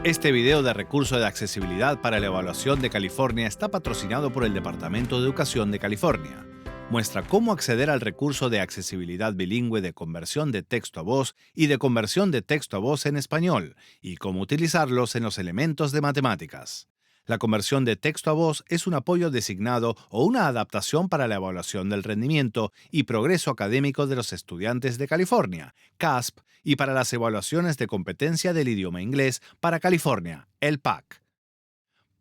Este video de recurso de accesibilidad para la evaluación de California está patrocinado por el Departamento de Educación de California. Muestra cómo acceder al recurso de accesibilidad bilingüe de conversión de texto a voz y de conversión de texto a voz en español, y cómo utilizarlos en los elementos de matemáticas. La conversión de texto a voz es un apoyo designado o una adaptación para la evaluación del rendimiento y progreso académico de los estudiantes de California, CASP, y para las evaluaciones de competencia del idioma inglés para California, el PAC.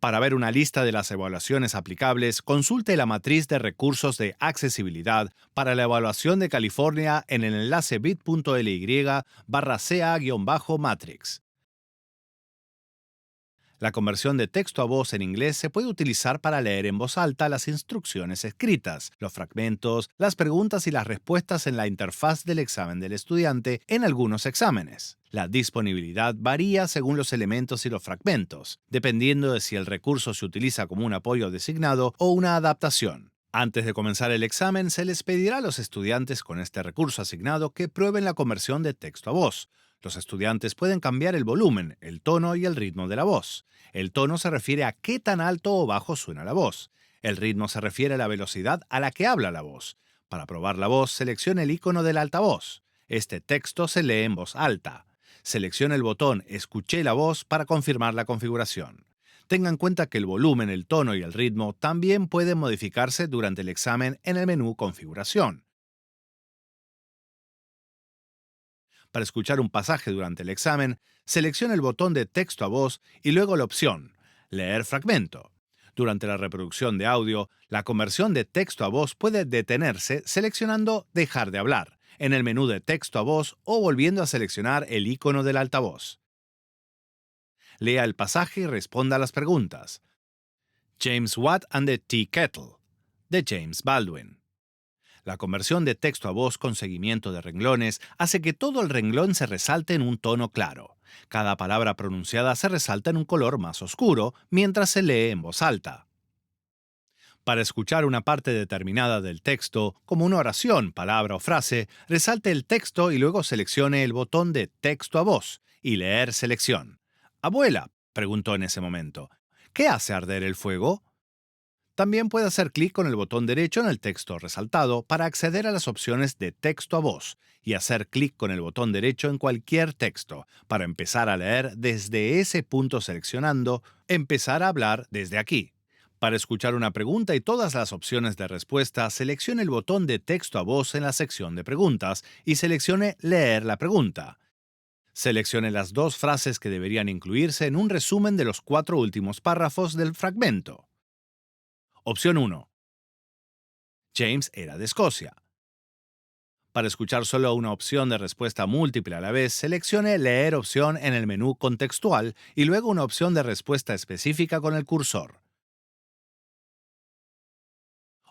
Para ver una lista de las evaluaciones aplicables, consulte la matriz de recursos de accesibilidad para la evaluación de California en el enlace bit.ly/CA-matrix. La conversión de texto a voz en inglés se puede utilizar para leer en voz alta las instrucciones escritas, los fragmentos, las preguntas y las respuestas en la interfaz del examen del estudiante en algunos exámenes. La disponibilidad varía según los elementos y los fragmentos, dependiendo de si el recurso se utiliza como un apoyo designado o una adaptación. Antes de comenzar el examen, se les pedirá a los estudiantes con este recurso asignado que prueben la conversión de texto a voz. Los estudiantes pueden cambiar el volumen, el tono y el ritmo de la voz. El tono se refiere a qué tan alto o bajo suena la voz. El ritmo se refiere a la velocidad a la que habla la voz. Para probar la voz, seleccione el icono del altavoz. Este texto se lee en voz alta. Seleccione el botón Escuché la voz para confirmar la configuración. Tenga en cuenta que el volumen, el tono y el ritmo también pueden modificarse durante el examen en el menú Configuración. Para escuchar un pasaje durante el examen, seleccione el botón de texto a voz y luego la opción Leer fragmento. Durante la reproducción de audio, la conversión de texto a voz puede detenerse seleccionando Dejar de hablar en el menú de texto a voz o volviendo a seleccionar el icono del altavoz. Lea el pasaje y responda a las preguntas. James Watt and the Tea Kettle, de James Baldwin. La conversión de texto a voz con seguimiento de renglones hace que todo el renglón se resalte en un tono claro. Cada palabra pronunciada se resalta en un color más oscuro mientras se lee en voz alta. Para escuchar una parte determinada del texto, como una oración, palabra o frase, resalte el texto y luego seleccione el botón de texto a voz y leer selección. «Abuela», preguntó en ese momento, «¿qué hace arder el fuego?». También puede hacer clic con el botón derecho en el texto resaltado para acceder a las opciones de texto a voz y hacer clic con el botón derecho en cualquier texto para empezar a leer desde ese punto seleccionando Empezar a hablar desde aquí. Para escuchar una pregunta y todas las opciones de respuesta, seleccione el botón de texto a voz en la sección de preguntas y seleccione Leer la pregunta. Seleccione las dos frases que deberían incluirse en un resumen de los 4 últimos párrafos del fragmento. Opción 1. James era de Escocia. Para escuchar solo una opción de respuesta múltiple a la vez, seleccione Leer opción en el menú contextual y luego una opción de respuesta específica con el cursor.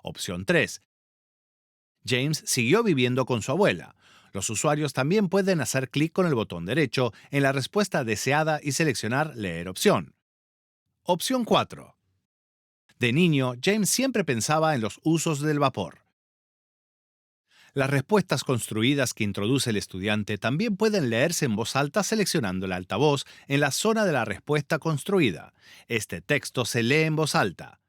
Opción 3. James siguió viviendo con su abuela. Los usuarios también pueden hacer clic con el botón derecho en la respuesta deseada y seleccionar Leer opción. Opción 4. De niño, James siempre pensaba en los usos del vapor. Las respuestas construidas que introduce el estudiante también pueden leerse en voz alta seleccionando el altavoz en la zona de la respuesta construida. Este texto se lee en voz alta.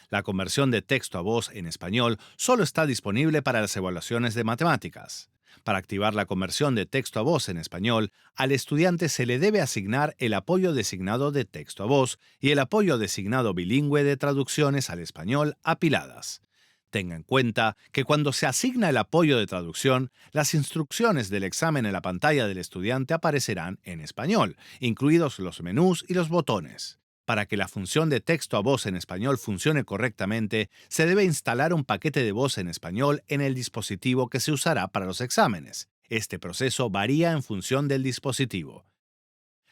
La conversión de texto a voz en español solo está disponible para las evaluaciones de matemáticas. Para activar la conversión de texto a voz en español, al estudiante se le debe asignar el apoyo designado de texto a voz y el apoyo designado bilingüe de traducciones al español apiladas. Tenga en cuenta que cuando se asigna el apoyo de traducción, las instrucciones del examen en la pantalla del estudiante aparecerán en español, incluidos los menús y los botones. Para que la función de texto a voz en español funcione correctamente, se debe instalar un paquete de voz en español en el dispositivo que se usará para los exámenes. Este proceso varía en función del dispositivo.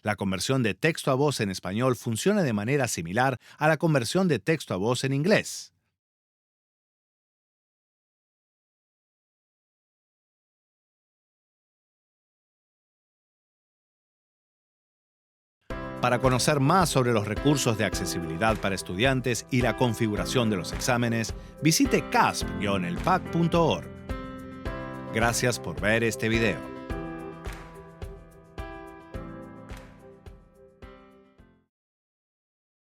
La conversión de texto a voz en español funciona de manera similar a la conversión de texto a voz en inglés. Para conocer más sobre los recursos de accesibilidad para estudiantes y la configuración de los exámenes, visite casp-elpac.org. Gracias por ver este video.